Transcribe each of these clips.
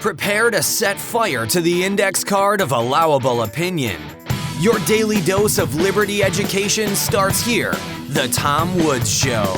Prepare to set fire to the index card of allowable opinion. Your daily dose of liberty education starts here. The Tom Woods Show.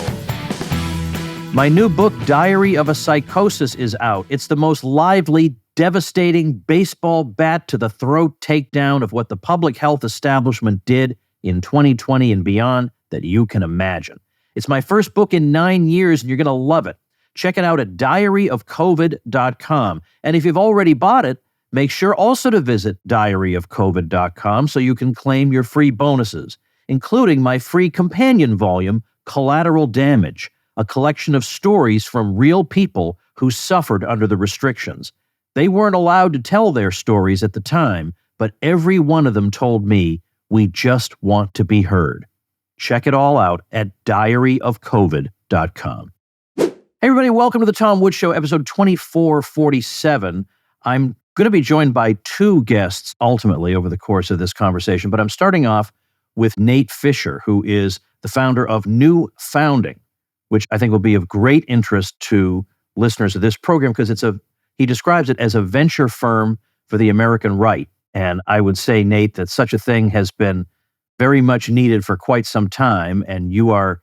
My new book, Diary of a Psychosis, is out. It's the most lively, devastating baseball bat to the throat takedown of what the public health establishment did in 2020 and beyond that you can imagine. It's my first book in 9 years, and you're going to love it. Check it out at diaryofcovid.com. And if you've already bought it, make sure also to visit diaryofcovid.com so you can claim your free bonuses, including my free companion volume, Collateral Damage, a collection of stories from real people who suffered under the restrictions. They weren't allowed to tell their stories at the time, but every one of them told me, we just want to be heard. Check it all out at diaryofcovid.com. Hey everybody, welcome to the Tom Woods Show, episode 2447. I'm going to be joined by two guests ultimately over the course of this conversation, but I'm starting off with Nate Fischer, who is the founder of New Founding, which I think will be of great interest to listeners of this program because he describes it as a venture firm for the American right. And I would say, Nate, that such a thing has been very much needed for quite some time, and you are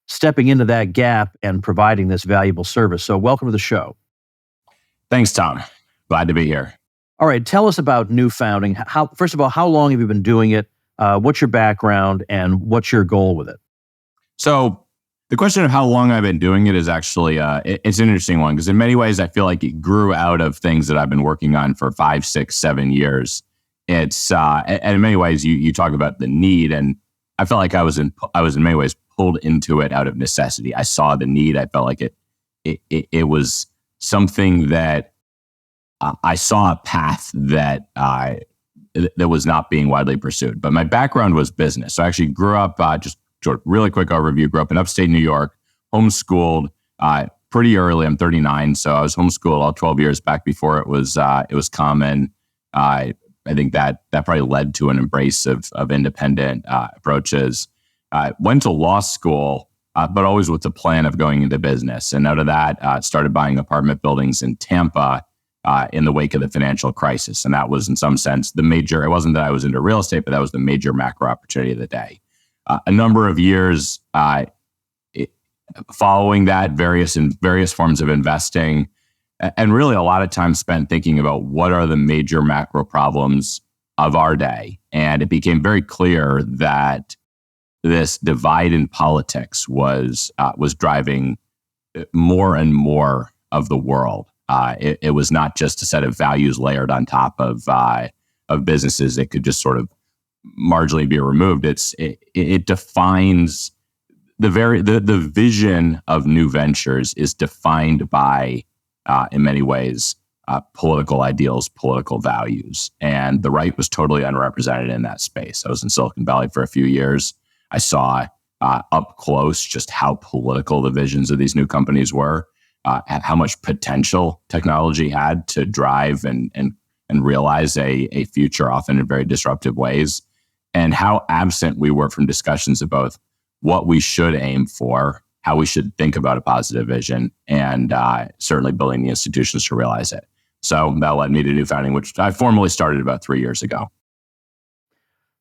stepping into that gap and providing this valuable service. So welcome to the show. Thanks, Tom. Glad to be here. All right, tell us about New Founding. First of all, how long have you been doing it? What's your background and what's your goal with it? So the question of how long I've been doing it is actually, it's an interesting one because in many ways, I feel like it grew out of things that I've been working on for 5, 6, 7 years. It's, and in many ways, you talk about the need, and I felt like I was in many ways pulled into it out of necessity. I saw the need. I felt like it was something that I saw a path that was not being widely pursued. But my background was business. So I actually grew up, just really quick overview, grew up in upstate New York, homeschooled pretty early. I'm 39, so I was homeschooled all 12 years back before it was common. I think that probably led to an embrace of independent approaches. Went to law school, but always with the plan of going into business. And out of that, started buying apartment buildings in Tampa in the wake of the financial crisis. And that was, in some sense, the major. It wasn't that I was into real estate, but that was the major macro opportunity of the day. A number of years following that, various forms of investing, and really a lot of time spent thinking about what are the major macro problems of our day. And it became very clear that this divide in politics was driving more and more of the world. It was not just a set of values layered on top of businesses that could just sort of marginally be removed. It defines the vision of new ventures is defined by in many ways political ideals, political values, and the right was totally unrepresented in that space. I was in Silicon Valley for a few years. I saw up close just how political the visions of these new companies were, how much potential technology had to drive and realize a future, often in very disruptive ways, and how absent we were from discussions about what we should aim for, how we should think about a positive vision, and certainly building the institutions to realize it. So that led me to New Founding, which I formally started about 3 years ago.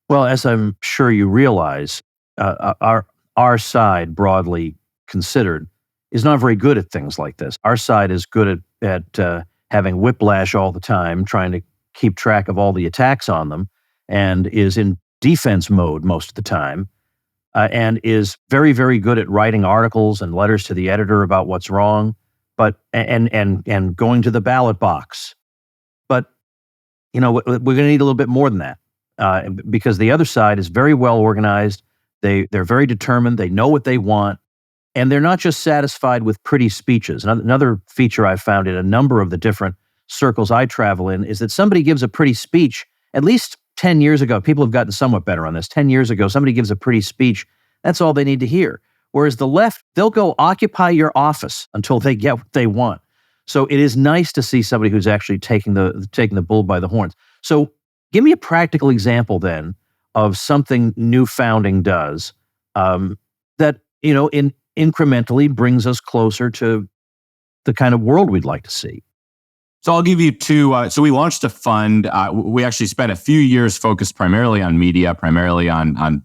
Well, as I'm sure you realize, our side, broadly considered, is not very good at things like this. Our side is good at having whiplash all the time, trying to keep track of all the attacks on them, and is in defense mode most of the time, and is very, very good at writing articles and letters to the editor about what's wrong, but and going to the ballot box. But we're going to need a little bit more than that because the other side is very well organized. They're very determined. They know what they want. And they're not just satisfied with pretty speeches. Another feature I've found in a number of the different circles I travel in is that somebody gives a pretty speech. At least 10 years ago, people have gotten somewhat better on this. 10 years ago, somebody gives a pretty speech. That's all they need to hear. Whereas the left, they'll go occupy your office until they get what they want. So it is nice to see somebody who's actually taking the bull by the horns. So give me a practical example then of something New Founding does that incrementally brings us closer to the kind of world we'd like to see. So I'll give you two. So we launched a fund. We actually spent a few years focused primarily on media, primarily on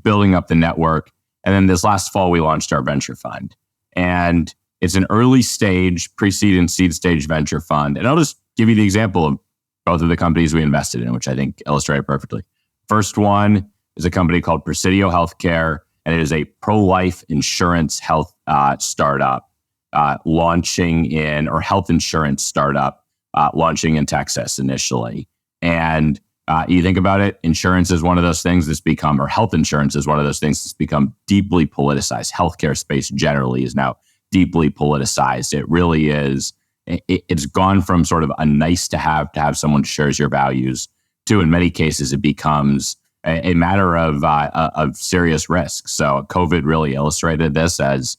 building up the network. And then this last fall, we launched our venture fund. And it's an early stage, pre-seed and seed stage venture fund. And I'll just give you the example of both of the companies we invested in, which I think illustrate it perfectly. First one is a company called Presidio Healthcare, and it is a pro-life insurance health startup health insurance startup launching in Texas initially. And you think about it, insurance is one of those things or health insurance is one of those things that's become deeply politicized. Healthcare space generally is now deeply politicized. It really is. It's gone from sort of a nice to have someone who shares your values to, in many cases, it becomes a matter of serious risk. So COVID really illustrated this as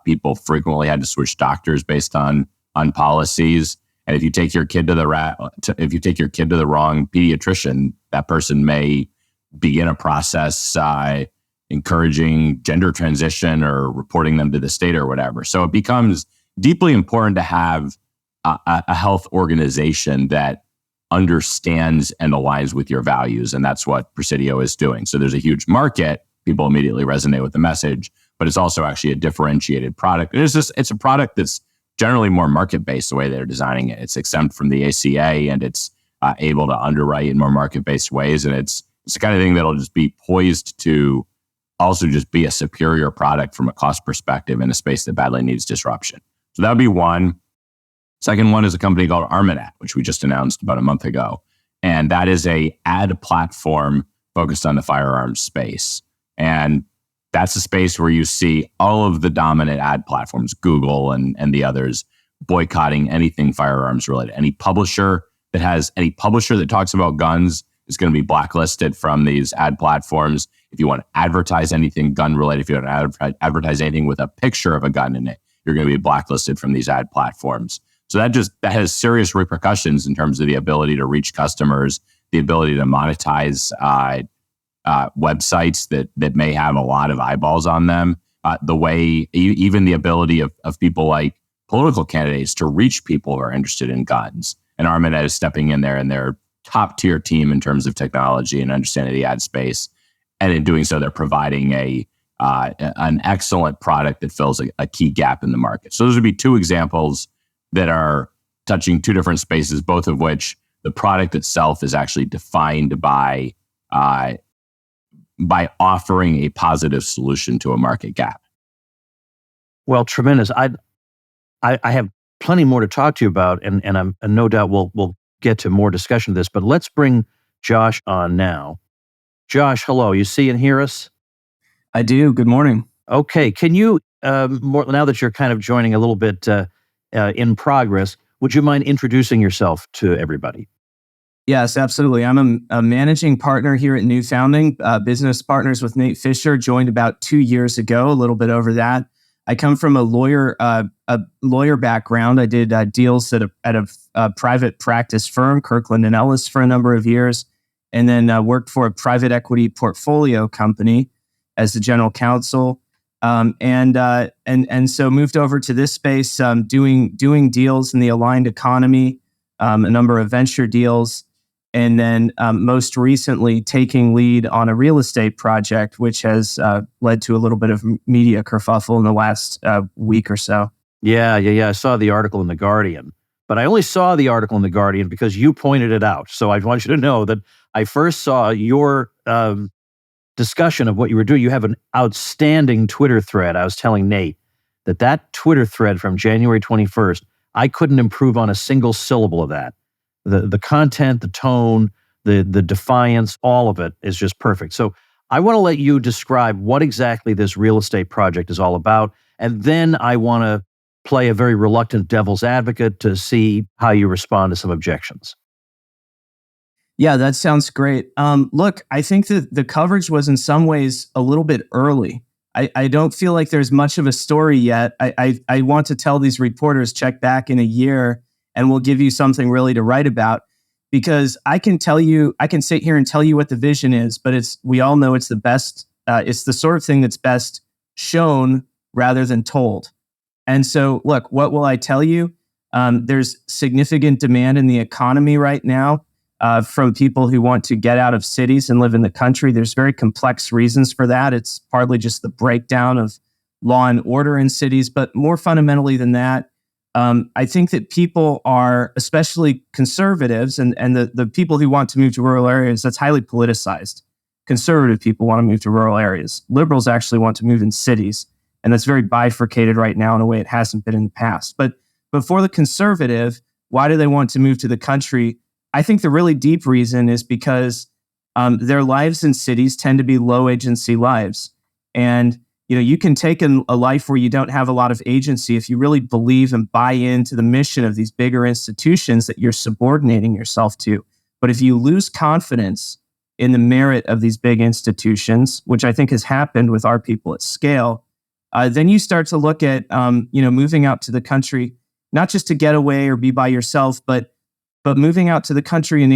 people frequently had to switch doctors based on policies. And if you take your kid to the wrong pediatrician, that person may begin a process encouraging gender transition or reporting them to the state or whatever. So it becomes deeply important to have a health organization that understands and aligns with your values. And that's what Presidio is doing. So there's a huge market. People immediately resonate with the message, but it's also actually a differentiated product. It's a product that's generally more market-based the way they're designing it. It's exempt from the ACA and it's able to underwrite in more market-based ways. And it's the kind of thing that'll just be poised to also just be a superior product from a cost perspective in a space that badly needs disruption. So that would be one. Second one is a company called Armanet, which we just announced about a month ago. And that is a ad platform focused on the firearms space. And that's a space where you see all of the dominant ad platforms, Google and the others, boycotting anything firearms related. Any publisher that talks about guns is going to be blacklisted from these ad platforms. If you want to advertise anything gun related, if you want to advertise anything with a picture of a gun in it, you're going to be blacklisted from these ad platforms. So that has serious repercussions in terms of the ability to reach customers, the ability to monetize websites that may have a lot of eyeballs on them, even the ability of people like political candidates to reach people who are interested in guns. And Armanet is stepping in there, and they're top tier team in terms of technology and understanding the ad space. And in doing so, they're providing an excellent product that fills a key gap in the market. So those would be two examples that are touching two different spaces, both of which the product itself is actually defined by offering a positive solution to a market gap. Well, tremendous. I have plenty more to talk to you about, and no doubt we'll get to more discussion of this, but let's bring Josh on now. Josh, hello. You see and hear us? I do. Good morning. Okay. Can you, now that you're kind of joining a little bit in progress, would you mind introducing yourself to everybody? Yes, absolutely. I'm a managing partner here at New Founding, business partners with Nate Fischer, joined about 2 years ago, a little bit over that. I come from a lawyer background. I did deals at a private practice firm, Kirkland & Ellis, for a number of years, and then worked for a private equity portfolio company as the general counsel. And so moved over to this space, doing deals in the aligned economy, a number of venture deals, and then most recently taking lead on a real estate project, which has led to a little bit of media kerfuffle in the last week or so. Yeah. I saw the article in The Guardian, but I only saw the article in The Guardian because you pointed it out. So I want you to know that I first saw your discussion of what you were doing. You have an outstanding Twitter thread. I was telling Nate that Twitter thread from January 21st, I couldn't improve on a single syllable of that. The content, the tone, the defiance, all of it is just perfect. So I want to let you describe what exactly this real estate project is all about. And then I want to play a very reluctant devil's advocate to see how you respond to some objections. Yeah, that sounds great. Look, I think that the coverage was in some ways a little bit early. I don't feel like there's much of a story yet. I want to tell these reporters, check back in a year and we'll give you something really to write about, because I can sit here and tell you what the vision is, but we all know it's the best. It's the sort of thing that's best shown rather than told. And so, look, what will I tell you? There's significant demand in the economy right now from people who want to get out of cities and live in the country. There's very complex reasons for that. It's partly just the breakdown of law and order in cities, but more fundamentally than that, I think that people are, especially conservatives and the people who want to move to rural areas, that's highly politicized. Conservative people want to move to rural areas. Liberals actually want to move in cities. And that's very bifurcated right now in a way it hasn't been in the past. But for the conservative, why do they want to move to the country? I think the really deep reason is because their lives in cities tend to be low agency lives. And you can take a life where you don't have a lot of agency if you really believe and buy into the mission of these bigger institutions that you're subordinating yourself to. But if you lose confidence in the merit of these big institutions, which I think has happened with our people at scale, then you start to look at moving out to the country, not just to get away or be by yourself, but moving out to the country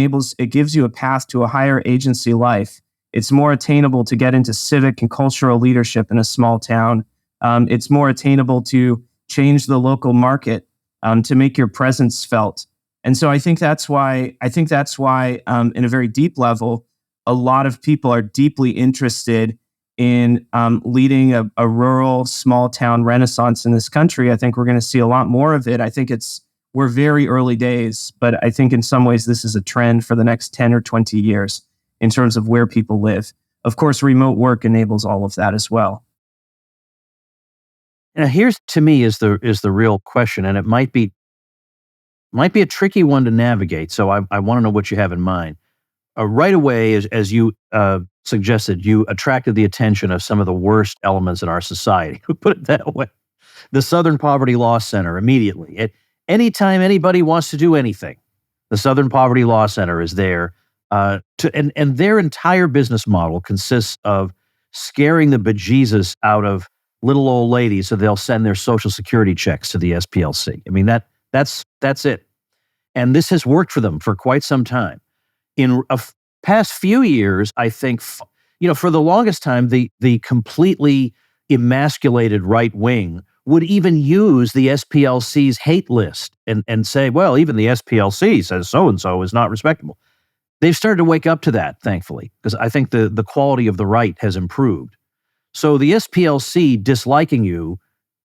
gives you a path to a higher agency life. It's more attainable to get into civic and cultural leadership in a small town. It's more attainable to change the local market, to make your presence felt. And so I think that's why, in a very deep level, a lot of people are deeply interested in leading a rural, small town renaissance in this country. I think we're going to see a lot more of it. I think we're very early days, but I think in some ways this is a trend for the next 10 or 20 years in terms of where people live. Of course, remote work enables all of that as well. Now, here's to me is the real question, and it might be a tricky one to navigate. So I want to know what you have in mind. Right away, as you suggested, you attracted the attention of some of the worst elements in our society. Put it that way. The Southern Poverty Law Center immediately. Anytime anybody wants to do anything, the Southern Poverty Law Center is there. And their entire business model consists of scaring the bejesus out of little old ladies so they'll send their Social Security checks to the SPLC. I mean, that's it. And this has worked for them for quite some time. In past few years, I think, for the longest time, the completely emasculated right wing would even use the SPLC's hate list and say, well, even the SPLC says so-and-so is not respectable. They've started to wake up to that, thankfully, because I think the quality of the right has improved. So the SPLC disliking you,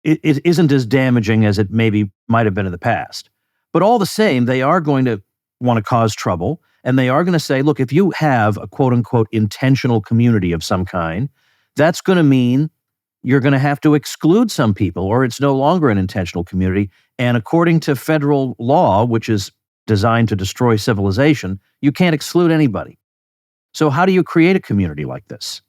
it isn't as damaging as it maybe might have been in the past. But all the same, they are going to want to cause trouble, and they are going to say, look, if you have a quote-unquote intentional community of some kind, that's going to mean you're going to have to exclude some people, or it's no longer an intentional community. And according to federal law, which is designed to destroy civilization, you can't exclude anybody. So how do you create a community like this?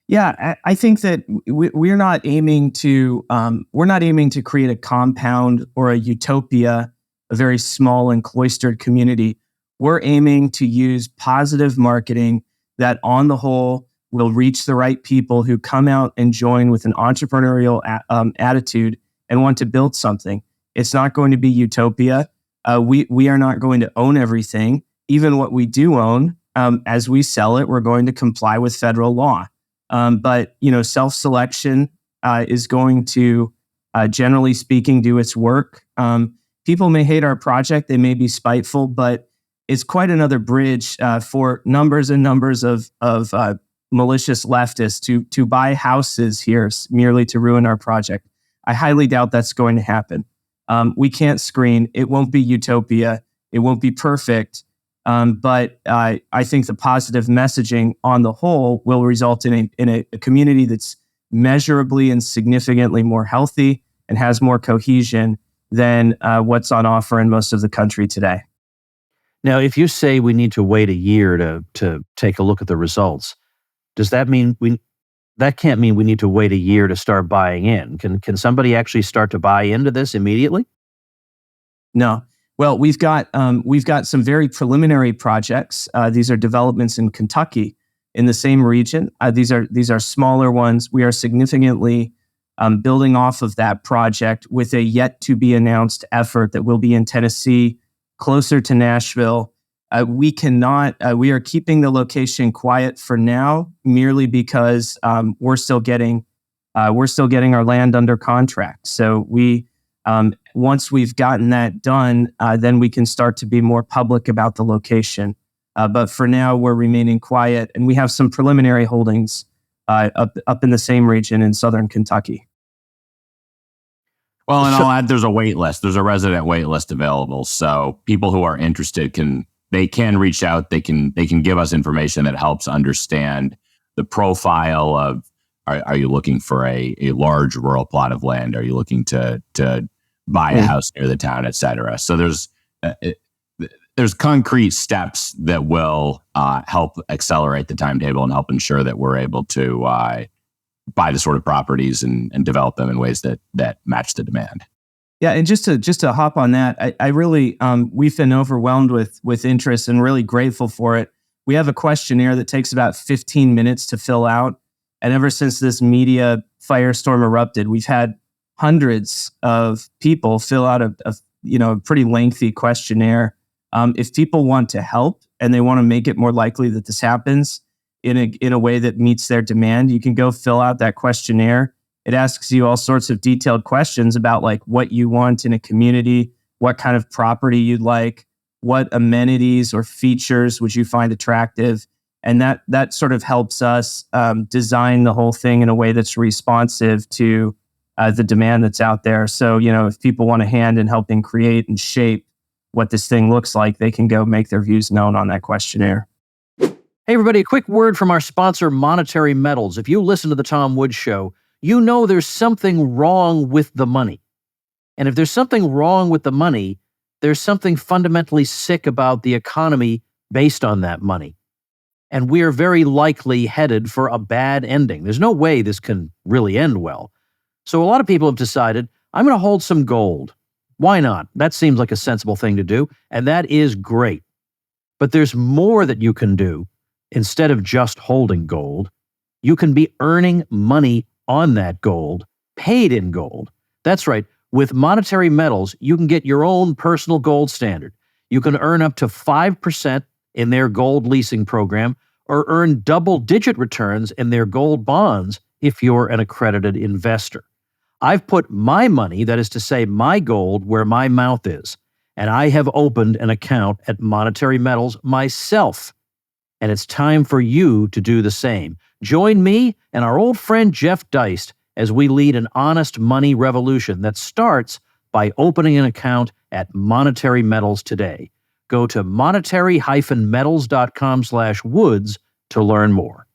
Yeah, I think that we're not aiming to create a compound or a utopia, a very small and cloistered community. We're aiming to use positive marketing that, on the whole, will reach the right people who come out and join with an entrepreneurial attitude and want to build something. It's not going to be utopia. We are not going to own everything. Even what we do own, as we sell it, we're going to comply with federal law. But self-selection is going to, generally speaking, do its work. People may hate our project; they may be spiteful, but it's quite another bridge for numbers and numbers of malicious leftists to buy houses here merely to ruin our project. I highly doubt that's going to happen. We can't screen. It won't be utopia. It won't be perfect. But I think the positive messaging on the whole will result in a community that's measurably and significantly more healthy and has more cohesion than what's on offer in most of the country today. Now, if you say we need to wait a year to take a look at the results, does that mean that can't mean we need to wait a year to start buying in? Can somebody actually start to buy into this immediately? No. Well, we've got some very preliminary projects. These are developments in Kentucky in the same region. These are smaller ones. We are significantly building off of that project with a yet to be announced effort that will be in Tennessee, closer to Nashville. We are keeping the location quiet for now, merely because we're still getting our land under contract. So once we've gotten that done, then we can start to be more public about the location. But for now, we're remaining quiet, and we have some preliminary holdings up in the same region in southern Kentucky. Well, and I'll add, there's a wait list. There's a resident wait list available. So people who are interested can reach out. They can give us information that helps understand the profile of, are you looking for a large rural plot of land? Are you looking to buy a house near the town, et cetera? So there's concrete steps that will help accelerate the timetable and help ensure that we're able to buy the sort of properties and develop them in ways that match the demand. Yeah, and just to hop on that, I really we've been overwhelmed with interest and really grateful for it. We have a questionnaire that takes about 15 minutes to fill out, and ever since this media firestorm erupted, we've had hundreds of people fill out a pretty lengthy questionnaire. If people want to help and they want to make it more likely that this happens in a way that meets their demand, you can go fill out that questionnaire. It asks you all sorts of detailed questions about like what you want in a community, what kind of property you'd like, what amenities or features would you find attractive, and that sort of helps us design the whole thing in a way that's responsive to the demand that's out there. So if people want a hand in helping create and shape what this thing looks like, they can go make their views known on that questionnaire. Hey, everybody, a quick word from our sponsor, Monetary Metals. If you listen to The Tom Woods Show, you know there's something wrong with the money. And if there's something wrong with the money, there's something fundamentally sick about the economy based on that money. And we're very likely headed for a bad ending. There's no way this can really end well. So a lot of people have decided, I'm going to hold some gold. Why not? That seems like a sensible thing to do, and that is great. But there's more that you can do. Instead of just holding gold, you can be earning money on that gold, paid in gold. That's right. With Monetary Metals, you can get your own personal gold standard. You can earn up to 5% in their gold leasing program or earn double-digit returns in their gold bonds if you're an accredited investor. I've put my money, that is to say my gold, where my mouth is, and I have opened an account at Monetary Metals myself. And it's time for you to do the same. Join me and our old friend Jeff Deist as we lead an honest money revolution that starts by opening an account at Monetary Metals today. Go to monetary-metals.com/woods to learn more.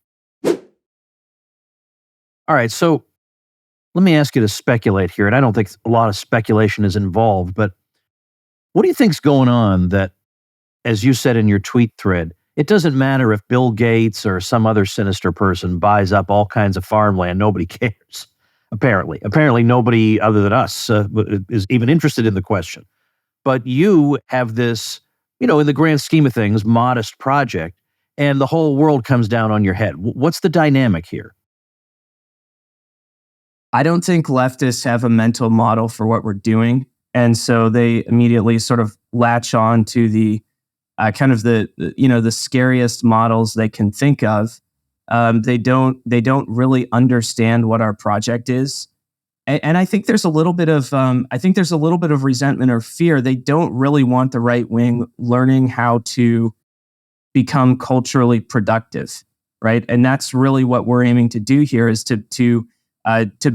All right, so let me ask you to speculate here, and I don't think a lot of speculation is involved, but what do you think's going on that, as you said in your tweet thread, it doesn't matter if Bill Gates or some other sinister person buys up all kinds of farmland, nobody cares. Apparently nobody other than us is even interested in the question. But you have this, in the grand scheme of things, modest project, and the whole world comes down on your head. What's the dynamic here? I don't think leftists have a mental model for what we're doing. And so they immediately sort of latch on to the kind of the scariest models they can think of. They don't really understand what our project is, and I think there's a little bit of resentment or fear. They don't really want the right wing learning how to become culturally productive, right? And that's really what we're aiming to do here: is to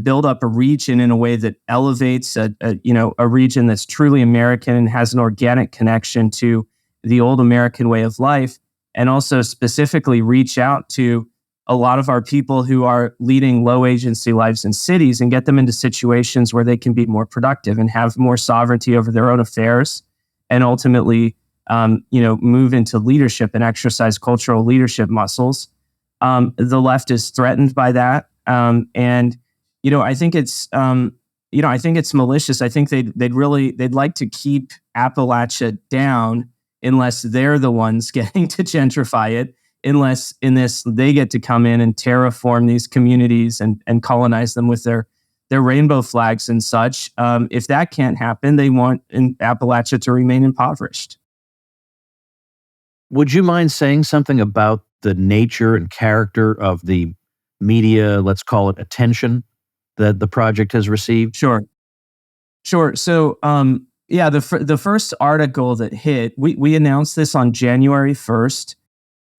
build up a region in a way that elevates a region that's truly American and has an organic connection to the old American way of life, and also specifically reach out to a lot of our people who are leading low agency lives in cities and get them into situations where they can be more productive and have more sovereignty over their own affairs, and ultimately, move into leadership and exercise cultural leadership muscles. The left is threatened by that, and I think it's malicious. I think they'd like to keep Appalachia down, unless they're the ones getting to gentrify it, unless in this they get to come in and terraform these communities and colonize them with their rainbow flags and such. If that can't happen, they want Appalachia to remain impoverished. Would you mind saying something about the nature and character of the media, let's call it attention, that the project has received? Sure. Sure. So, the first article that hit, we announced this on January 1st,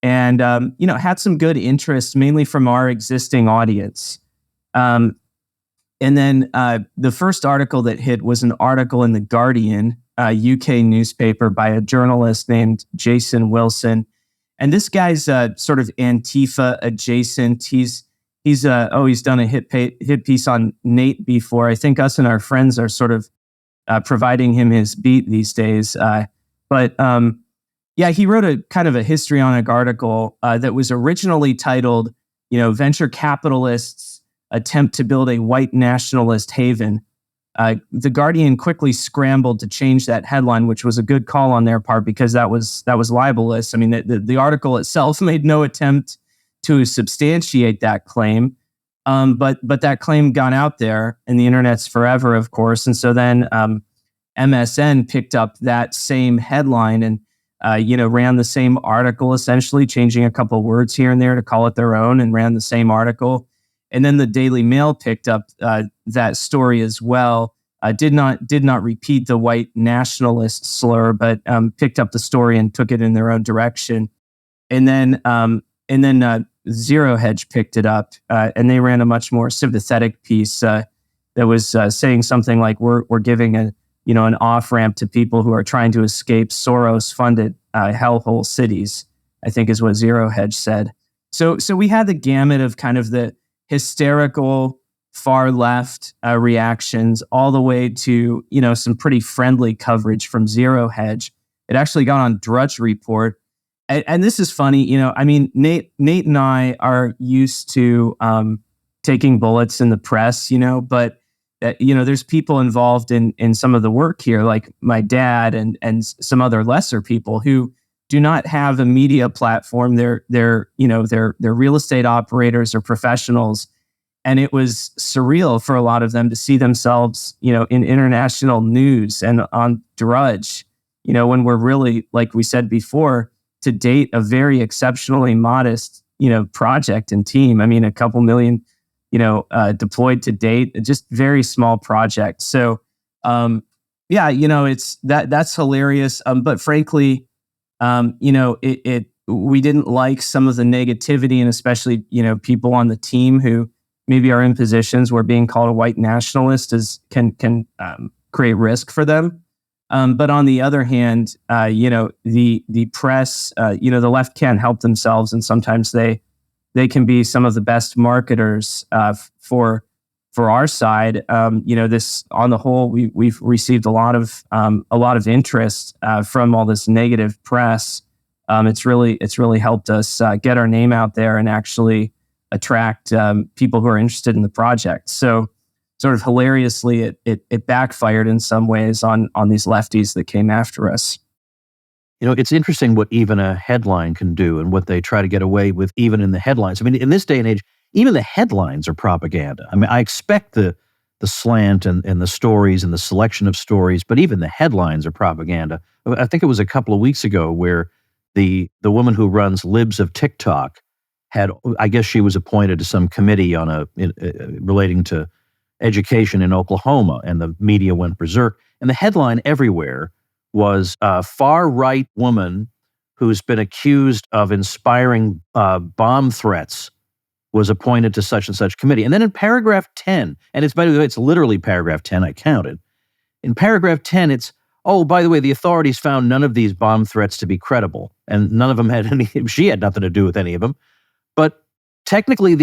and had some good interest, mainly from our existing audience. And then the first article that hit was an article in The Guardian, a UK newspaper, by a journalist named Jason Wilson. And this guy's sort of Antifa adjacent. He's done a hit piece on Nate before. I think us and our friends are sort of providing him his beat these days. He wrote a kind of a histrionic article that was originally titled, Venture Capitalists Attempt to Build a White Nationalist Haven. The Guardian quickly scrambled to change that headline, which was a good call on their part because that was libelous. I mean, the article itself made no attempt to substantiate that claim, but that claim got out there, and the internet's forever, of course. And so then MSN picked up that same headline and ran the same article, essentially changing a couple words here and there to call it their own, and ran the same article. And then the Daily Mail picked up that story as well. Did not repeat the white nationalist slur, but picked up the story and took it in their own direction. And then Zero Hedge picked it up, and they ran a much more sympathetic piece that was saying something like, "We're giving an off ramp to people who are trying to escape Soros-funded hellhole cities," I think is what Zero Hedge said. So we had the gamut of kind of the hysterical far left reactions, all the way to some pretty friendly coverage from Zero Hedge. It actually got on Drudge Report, and this is funny. Nate and I are used to taking bullets in the press, but there's people involved in some of the work here, like my dad and some other lesser people who do not have a media platform. They're real estate operators or professionals. And it was surreal for a lot of them to see themselves, in international news and on Drudge, when we're really, like we said before, to date, a very exceptionally modest, project and team. I mean, a couple million, deployed to date, just very small project. So, it's that's hilarious. But frankly, we didn't like some of the negativity, and especially, people on the team who maybe are in positions where being called a white nationalist can create risk for them. But on the other hand, the press, the left can't help themselves, and sometimes they can be some of the best marketers for our side. This on the whole, we've received a lot of interest from all this negative press. It's really helped us get our name out there and actually attract people who are interested in the project. So, sort of hilariously, it backfired in some ways on these lefties that came after us. It's interesting what even a headline can do and what they try to get away with even in the headlines. I mean, in this day and age, even the headlines are propaganda. I mean, I expect the slant and the stories and the selection of stories, but even the headlines are propaganda. I think it was a couple of weeks ago where the woman who runs Libs of TikTok I guess she was appointed to some committee relating to education in Oklahoma, and the media went berserk. And the headline everywhere was a far-right woman who's been accused of inspiring bomb threats was appointed to such and such committee. And then in paragraph 10, and by the way, it's literally paragraph 10, I counted. In paragraph 10, it's, oh, by the way, the authorities found none of these bomb threats to be credible, and none of them she had nothing to do with any of them. But technically, at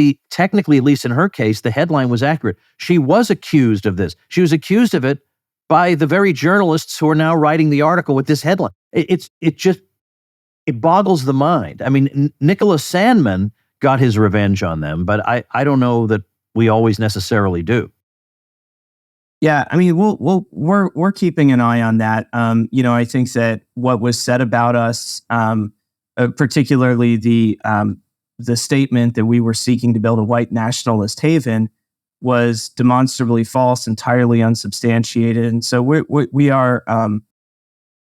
least in her case, the headline was accurate. She was accused of this. She was accused of it by the very journalists who are now writing the article with this headline. It boggles the mind. I mean, Nicholas Sandmann got his revenge on them, but I don't know that we always necessarily do. Yeah, I mean, we're keeping an eye on that. I think that what was said about us, particularly the statement that we were seeking to build a white nationalist haven, was demonstrably false, entirely unsubstantiated, and so we are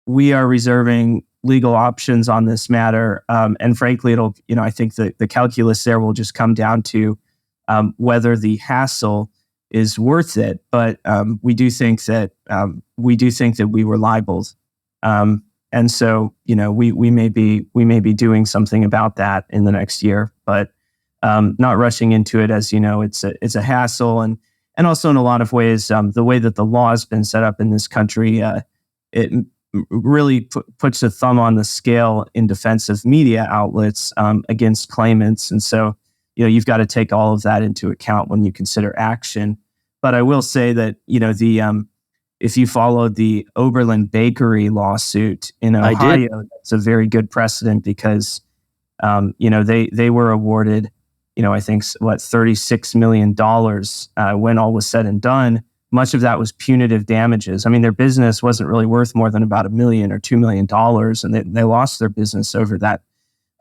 reserving legal options on this matter. And frankly, it'll, I think the calculus there will just come down to whether the hassle is worth it. But we do think that we were libeled, and so we may be doing something about that in the next year, but not rushing into it. As you know, it's a hassle, and also in a lot of ways, the way that the law has been set up in this country, it really puts a thumb on the scale in defense of media outlets against claimants, and so you've got to take all of that into account when you consider action. But I will say that if you followed the Oberlin Bakery lawsuit in Ohio, that's a very good precedent because they were awarded I think $36 million when all was said and done. Much of that was punitive damages. I mean, their business wasn't really worth more than about $1 million or $2 million, and they lost their business over that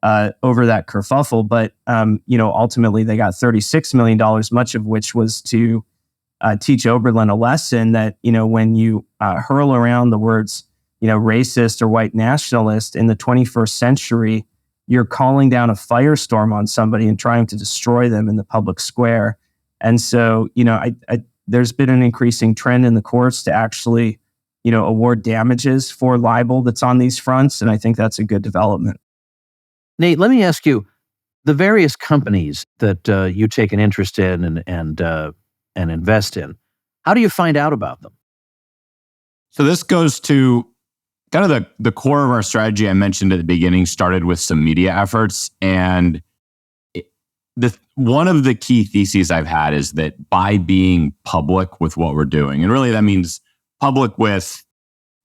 kerfuffle. But ultimately they got $36 million, much of which was to teach Oberlin a lesson that when you hurl around the words racist or white nationalist in the 21st century, you're calling down a firestorm on somebody and trying to destroy them in the public square. And so there's been an increasing trend in the courts to actually award damages for libel that's on these fronts, and I think that's a good development. Nate, let me ask you, the various companies that you take an interest in and invest in, how do you find out about them? So this goes to kind of the core of our strategy I mentioned at the beginning, started with some media efforts. And one of the key theses I've had is that by being public with what we're doing, and really that means public with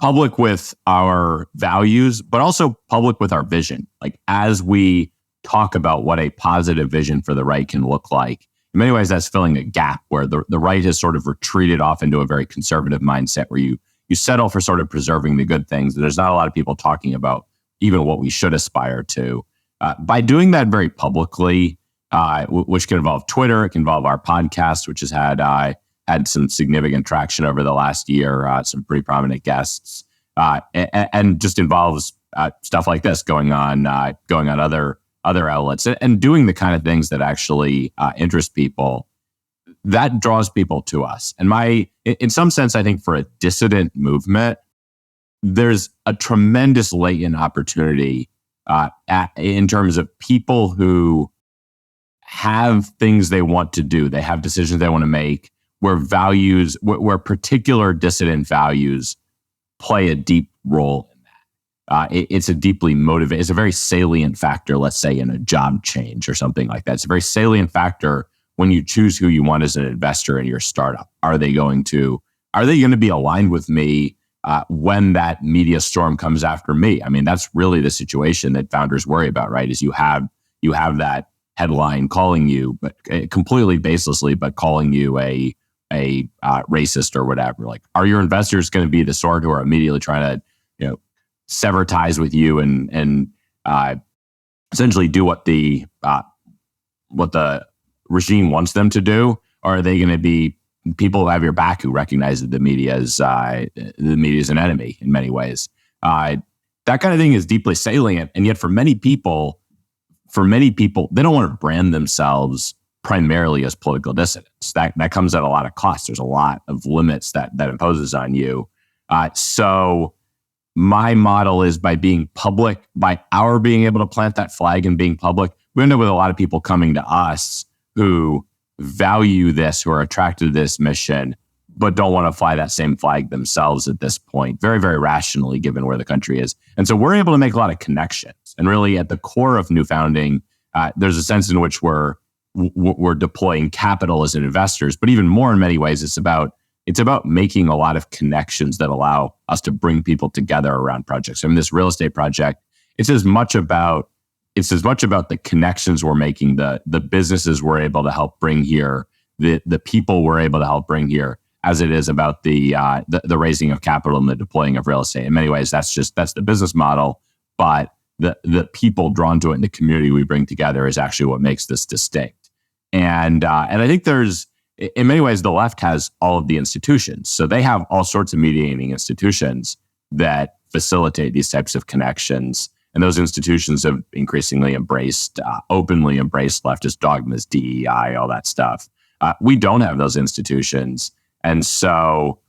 our values, but also public with our vision. Like as we talk about what a positive vision for the right can look like, in many ways that's filling a gap where the right has sort of retreated off into a very conservative mindset where you settle for sort of preserving the good things. There's not a lot of people talking about even what we should aspire to. By doing that very publicly, which can involve Twitter, it can involve our podcast, which has had some significant traction over the last year, some pretty prominent guests, and just involves stuff like this going on other outlets, and doing the kind of things that actually interest people. That draws people to us. And in some sense, I think for a dissident movement, there's a tremendous latent opportunity in terms of people who have things they want to do. They have decisions they want to make where particular dissident values play a deep role in that. It's it's a very salient factor, let's say in a job change or something like that. It's a very salient factor when you choose who you want as an investor in your startup. Are they going to be aligned with me when that media storm comes after me? I mean, that's really the situation that founders worry about, right? Is you have that headline calling you, but completely baselessly, but calling you a racist or whatever. Like, are your investors going to be the sort who are immediately trying to sever ties with you and essentially do what the regime wants them to do? Or are they going to be people who have your back, who recognize that the media is an enemy in many ways? That kind of thing is deeply salient, and yet for many people, they don't want to brand themselves primarily as political dissidents. That comes at a lot of cost. There's a lot of limits that imposes on you. So my model is by being public, by our being able to plant that flag and being public, we end up with a lot of people coming to us who value this, who are attracted to this mission, but don't want to fly that same flag themselves at this point, very, very rationally, given where the country is. And so we're able to make a lot of connections. And really at the core of New Founding, there's a sense in which we're deploying capital as investors, but even more in many ways, it's about making a lot of connections that allow us to bring people together around projects. I mean, this real estate project, it's as much about the connections we're making, the businesses we're able to help bring here, the people we're able to help bring here, as it is about the raising of capital and the deploying of real estate. In many ways, that's the business model, but the people drawn to it and the community we bring together is actually what makes this distinct. And I think there's, in many ways, the left has all of the institutions. So they have all sorts of mediating institutions that facilitate these types of connections. And those institutions have increasingly openly embraced leftist dogmas, DEI, all that stuff. We don't have those institutions. And so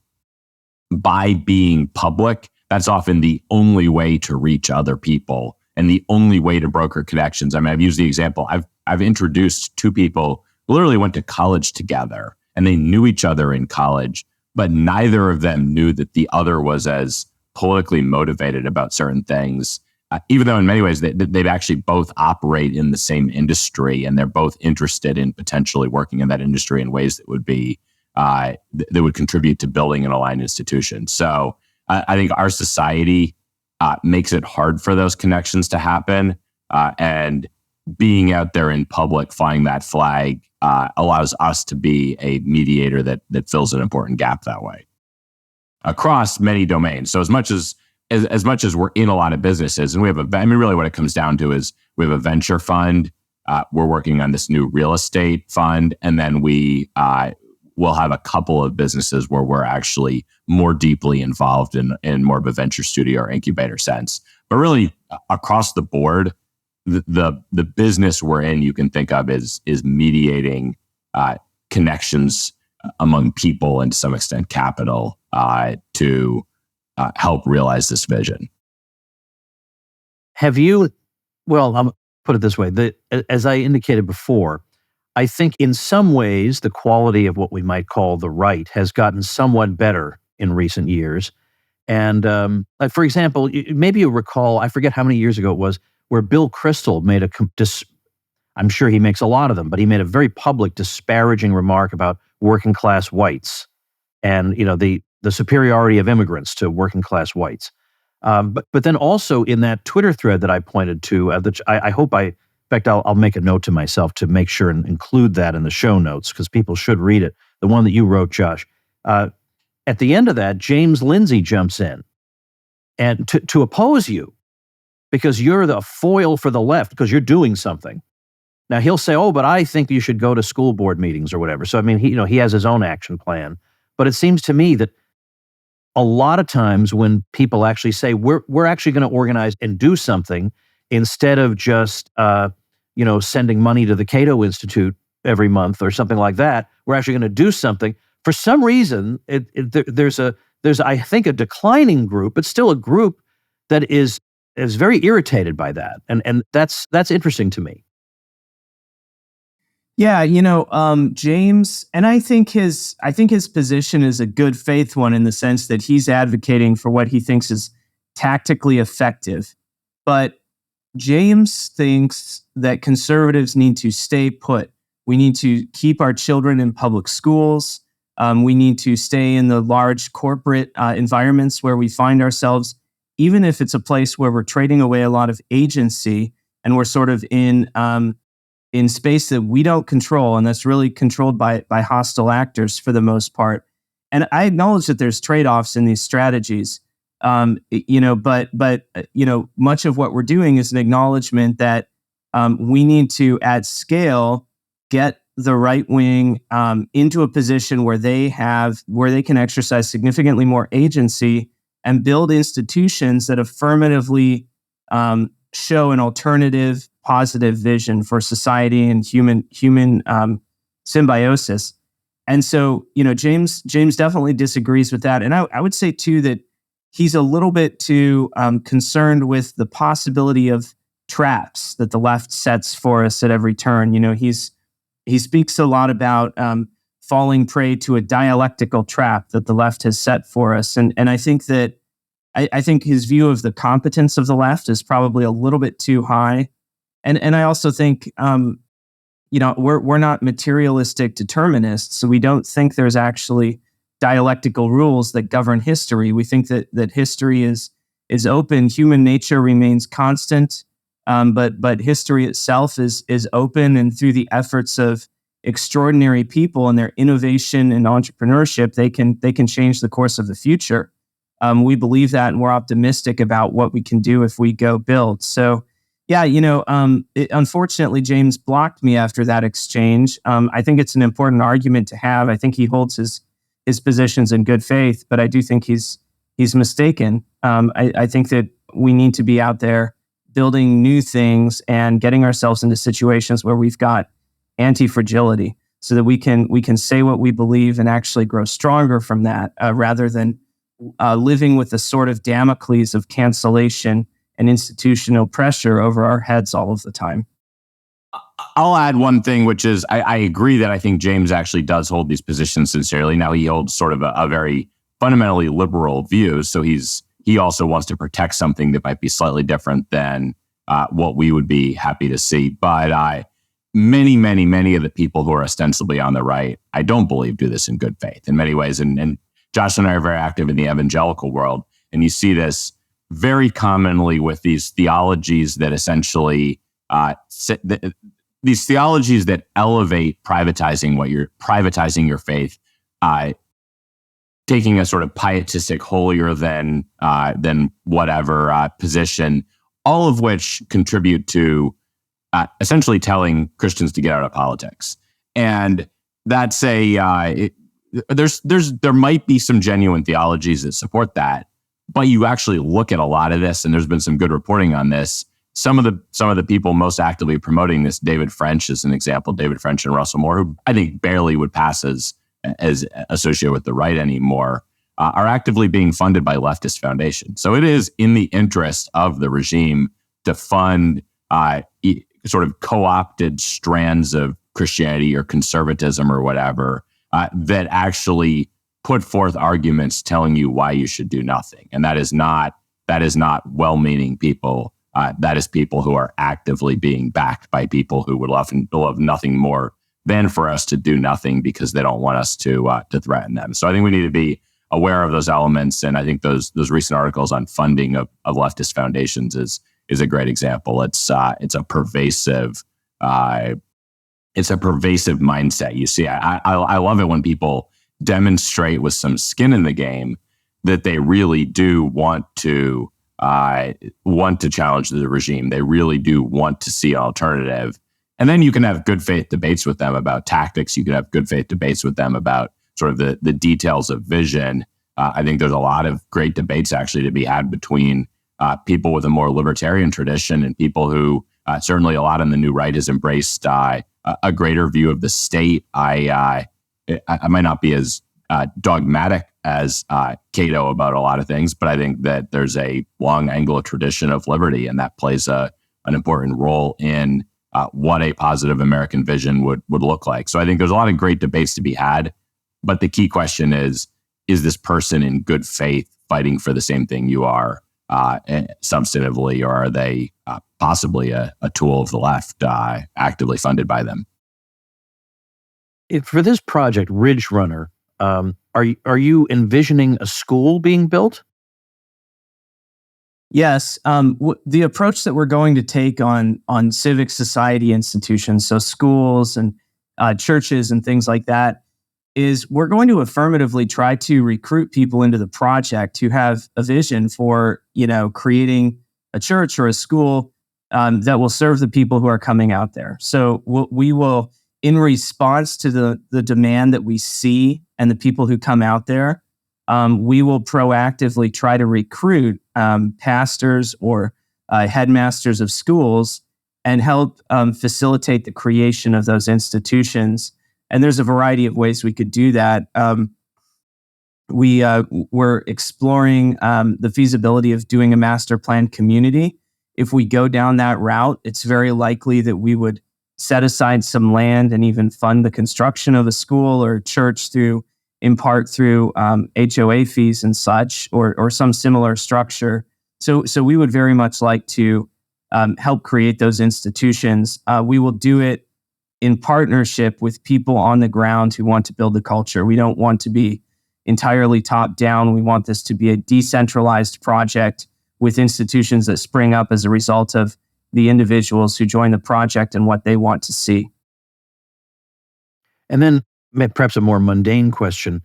by being public, that's often the only way to reach other people and the only way to broker connections. I mean, I've used the example, I've introduced two people who literally went to college together and they knew each other in college, but neither of them knew that the other was as politically motivated about certain things, even though in many ways they'd actually both operate in the same industry and they're both interested in potentially working in that industry in ways that would be that would contribute to building an aligned institution. So I think our society makes it hard for those connections to happen, and being out there in public, flying that flag, allows us to be a mediator that fills an important gap that way across many domains. So as much as we're in a lot of businesses, and we have really what it comes down to is we have a venture fund. We're working on this new real estate fund, and then we'll have a couple of businesses where we're actually more deeply involved in more of a venture studio or incubator sense. But really, across the board, the business we're in, you can think of is mediating connections among people and to some extent capital to help realize this vision. I'll put it this way, as I indicated before, I think in some ways the quality of what we might call the right has gotten somewhat better in recent years. And for example, maybe you recall, I forget how many years ago it was, where Bill Kristol made I'm sure he makes a lot of them, but he made a very public disparaging remark about working class whites and the superiority of immigrants to working class whites. But then also in that Twitter thread that I pointed to, I'll make a note to myself to make sure and include that in the show notes because people should read it. The one that you wrote, Josh. At the end of that, James Lindsay jumps in and to oppose you because you're the foil for the left because you're doing something. Now he'll say, "Oh, but I think you should go to school board meetings or whatever." So I mean, he has his own action plan. But it seems to me that a lot of times when people actually say we're actually going to organize and do something instead of just sending money to the Cato Institute every month or something like that, we're actually going to do something. For some reason, there's I think a declining group, but still a group that is very irritated by that, and that's interesting to me. Yeah, James, and I think his position is a good faith one in the sense that he's advocating for what he thinks is tactically effective. But James thinks that conservatives need to stay put. We need to keep our children in public schools. We need to stay in the large corporate environments where we find ourselves, even if it's a place where we're trading away a lot of agency and we're sort of in space that we don't control, and that's really controlled by hostile actors for the most part. And I acknowledge that there's trade-offs in these strategies, but much of what we're doing is an acknowledgement that we need to, at scale, get the right wing into a position where they can exercise significantly more agency and build institutions that affirmatively show an alternative, positive vision for society and human symbiosis. And so, James definitely disagrees with that. And I would say too that he's a little bit too concerned with the possibility of traps that the left sets for us at every turn. He speaks a lot about falling prey to a dialectical trap that the left has set for us. And I think that I think his view of the competence of the left is probably a little bit too high. And I also think, we're not materialistic determinists, so we don't think there's actually dialectical rules that govern history. We think that history is open. Human nature remains constant, but history itself is open, and through the efforts of extraordinary people and their innovation and entrepreneurship, they can change the course of the future. We believe that, and we're optimistic about what we can do if we go build. So, yeah, unfortunately, James blocked me after that exchange. I think it's an important argument to have. I think he holds his positions in good faith, but I do think he's mistaken. I think that we need to be out there building new things and getting ourselves into situations where we've got anti-fragility. so that we can say what we believe and actually grow stronger from that, rather than living with the sort of Damocles of cancellation and institutional pressure over our heads all of the time. I'll add one thing, which is I agree that I think James actually does hold these positions sincerely. Now, he holds sort of a very fundamentally liberal view, so he also wants to protect something that might be slightly different than what we would be happy to see. But many of the people who are ostensibly on the right, I don't believe do this in good faith in many ways. And Josh and I are very active in the evangelical world, and you see this very commonly with these theologies that essentially these theologies that elevate privatizing your faith, taking a sort of pietistic, holier than whatever position, all of which contribute to essentially telling Christians to get out of politics. And that's there might be some genuine theologies that support that, but you actually look at a lot of this, and there's been some good reporting on this. Some of the people most actively promoting this, David French is an example, David French and Russell Moore, who I think barely would pass as associated with the right anymore, are actively being funded by Leftist Foundations. So it is in the interest of the regime to fund sort of co-opted strands of Christianity or conservatism or whatever that actually put forth arguments telling you why you should do nothing. And that is not well-meaning people. That is people who are actively being backed by people who would love nothing more than for us to do nothing because they don't want us to threaten them. So I think we need to be aware of those elements, and I think those recent articles on funding of leftist foundations is a great example. It's a pervasive mindset. You see, I love it when people demonstrate with some skin in the game that they really do want to challenge the regime. They really do want to see an alternative. And then you can have good faith debates with them about tactics. You can have good faith debates with them about sort of the details of vision. I think there's a lot of great debates actually to be had between people with a more libertarian tradition and people who certainly a lot on the new right has embraced a greater view of the state. I might not be as dogmatic as Cato about a lot of things, but I think that there's a long Anglo tradition of liberty, and that plays an important role in what a positive American vision would look like. So I think there's a lot of great debates to be had, but the key question is this person in good faith fighting for the same thing you are substantively, or are they possibly a tool of the left actively funded by them? For this project, Ridge Runner, are you envisioning a school being built? Yes. The approach that we're going to take on civic society institutions, so schools and churches and things like that, is we're going to affirmatively try to recruit people into the project who have a vision for, creating a church or a school that will serve the people who are coming out there. So we will, in response to the demand that we see and the people who come out there, we will proactively try to recruit pastors or headmasters of schools and help facilitate the creation of those institutions. And there's a variety of ways we could do that. We're exploring the feasibility of doing a master plan community. If we go down that route, it's very likely that we would set aside some land and even fund the construction of a school or a church in part through HOA fees and such, or some similar structure. So we would very much like to help create those institutions. We will do it in partnership with people on the ground who want to build the culture. We don't want to be entirely top down. We want this to be a decentralized project with institutions that spring up as a result of the individuals who join the project and what they want to see. And then perhaps a more mundane question.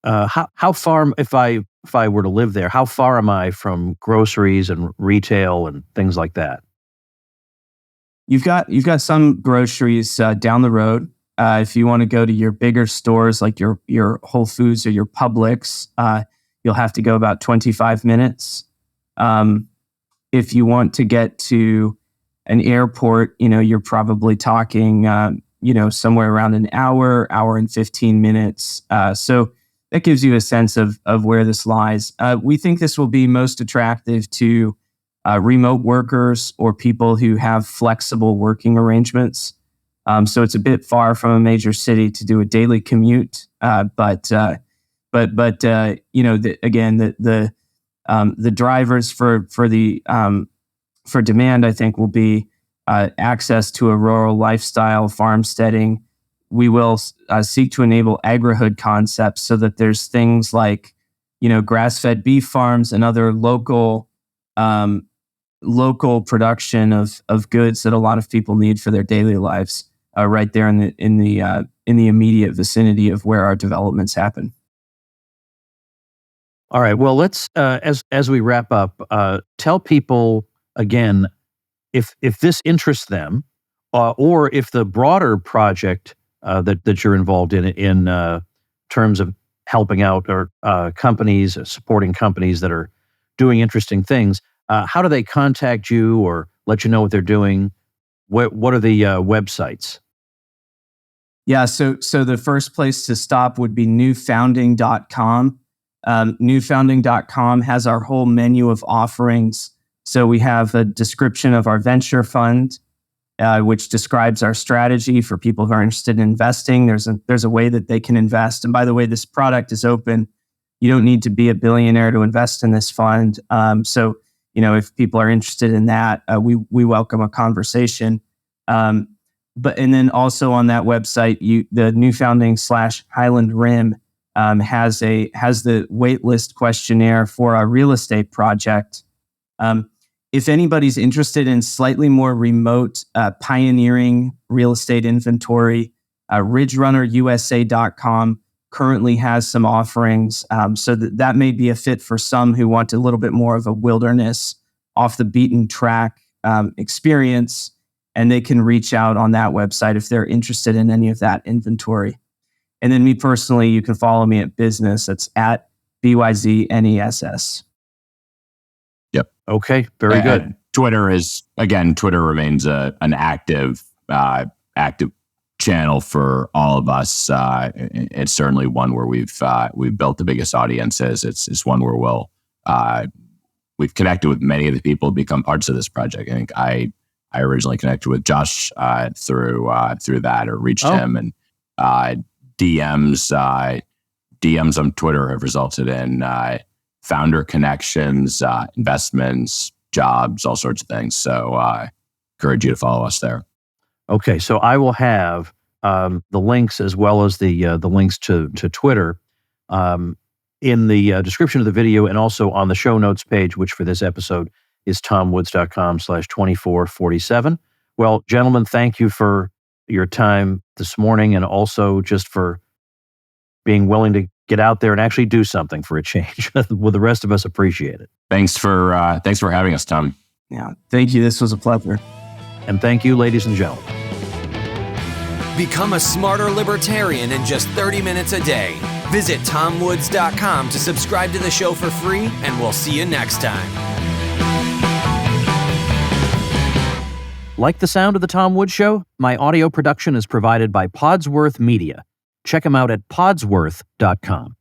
How far, if I were to live there, how far am I from groceries and retail and things like that? You've got some groceries down the road. If you want to go to your bigger stores like your Whole Foods or your Publix, you'll have to go about 25 minutes. If you want to get to an airport, you're probably talking somewhere around an hour and 15 minutes. So that gives you a sense of where this lies. We think this will be most attractive to remote workers or people who have flexible working arrangements. So it's a bit far from a major city to do a daily commute, but the drivers for demand, I think, will be access to a rural lifestyle, farmsteading. We will seek to enable agri-hood concepts so that there's things like, grass-fed beef farms and other local production of goods that a lot of people need for their daily lives, right there in the immediate vicinity of where our developments happen. All right. Well, let's as we wrap up, tell people again if this interests them, or if the broader project that you're involved in terms of helping out or companies, supporting companies that are doing interesting things. How do they contact you or let you know what they're doing? What are the websites? Yeah, so the first place to stop would be newfounding.com. Newfounding.com has our whole menu of offerings. So we have a description of our venture fund, which describes our strategy for people who are interested in investing. There's a way that they can invest. And by the way, this product is open. You don't need to be a billionaire to invest in this fund. So if people are interested in that, we welcome a conversation. And then also on that website, the Newfounding/Highland Rim has the waitlist questionnaire for our real estate project. If anybody's interested in slightly more remote, pioneering real estate inventory, RidgeRunnerUSA.com currently has some offerings. So that may be a fit for some who want a little bit more of a wilderness, off the beaten track experience. And they can reach out on that website if they're interested in any of that inventory. And then me personally, you can follow me at business. It's at BYZNESS. Yep. Okay. Very good. Twitter remains an active channel for all of us. It's certainly one where we've built the biggest audiences. It's one where we've connected with many of the people who become parts of this project. I think I originally connected with Josh through that, or reached him, and DMs on Twitter have resulted in founder connections, investments, jobs, all sorts of things. So encourage you to follow us there. Okay, so I will have the links as well as the links to Twitter in the description of the video, and also on the show notes page, which for this episode is tomwoods.com/2447. Well, gentlemen, thank you for your time this morning, and also just for being willing to get out there and actually do something for a change. Well, the rest of us appreciate it. Thanks for having us, Tom. Yeah, thank you. This was a pleasure. And thank you, ladies and gentlemen. Become a smarter libertarian in just 30 minutes a day. Visit tomwoods.com to subscribe to the show for free, and we'll see you next time. Like the sound of The Tom Woods Show? My audio production is provided by Podsworth Media. Check them out at podsworth.com.